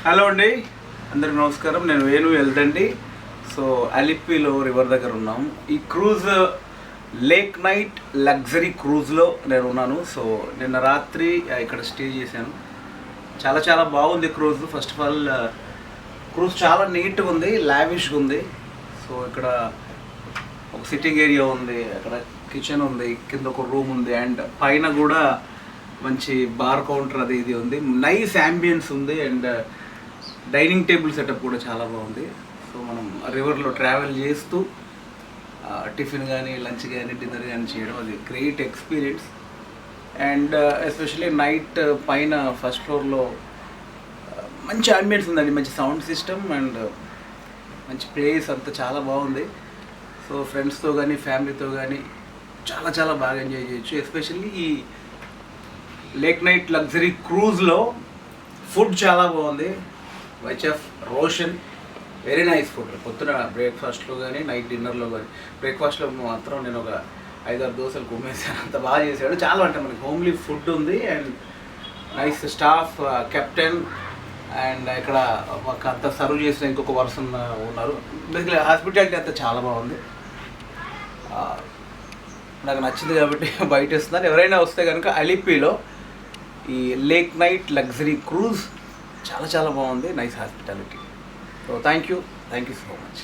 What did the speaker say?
Hello అండి, అందరికి నమస్కారం. నేను వేణు వెళ్తండి. సో అలిపిలో రివర్ దగ్గర ఉన్నాము. ఈ క్రూజ్ లేక్ నైట్ లగ్జరీ క్రూజ్లో నేను ఉన్నాను. సో నిన్న రాత్రి ఇక్కడ స్టే చేశాను. చాలా చాలా బాగుంది cruise. First of all cruise చాలా నీట్గా ఉంది, లావిష్గా ఉంది. సో ఇక్కడ ఒక సిట్టింగ్ ఏరియా ఉంది, అక్కడ కిచెన్ ఉంది, కింద ఒక రూమ్ ఉంది, అండ్ పైన కూడా మంచి బార్ కౌంటర్ అది ఇది ఉంది. నైస్ యాంబియన్స్ ఉంది, అండ్ డైనింగ్ టేబుల్ సెటప్ కూడా చాలా బాగుంది. సో మనం రివర్లో ట్రావెల్ చేస్తూ టిఫిన్ కానీ, లంచ్ కానీ, డిన్నర్ కానీ చేయడం అది great experience. And especially night పైన ఫస్ట్ ఫ్లోర్లో మంచి యాంబియన్స్ ఉందండి, మంచి సౌండ్ సిస్టమ్ అండ్ మంచి ప్లేస్ అంతా చాలా బాగుంది. సో ఫ్రెండ్స్తో కానీ ఫ్యామిలీతో కానీ చాలా చాలా బాగా ఎంజాయ్ చేయొచ్చు. ఎస్పెషల్లీ ఈ లేక్ నైట్ లగ్జరీ క్రూజ్లో ఫుడ్ చాలా బాగుంది. వైచెఫ్ రోషన్ వెరీ నైస్ ఫుడ్. పొద్దున బ్రేక్ఫాస్ట్లో కానీ, నైట్ డిన్నర్లో కానీ. బ్రేక్ఫాస్ట్లో మాత్రం నేను ఒక 5-6 దోశలు కుమ్మేసాను, అంత బాగా చేశాడు. చాలా అంటే మనకి హోమ్లీ ఫుడ్ ఉంది and nice staff, captain, and ఇక్కడ మాకు అంతా సర్వ్ చేసిన ఇంకొక పర్సన్ ఉన్నారు. బేసిక్లీ హాస్పిటాలిటీ అంతా చాలా బాగుంది. నాకు నచ్చింది కాబట్టి బయట ఇస్తున్నాను. ఎవరైనా వస్తే కనుక అలిపిలో ఈ లేక్ నైట్ లగ్జరీ క్రూజ్ చాలా చాలా బాగుంది. Nice hospitality. So thank you so much.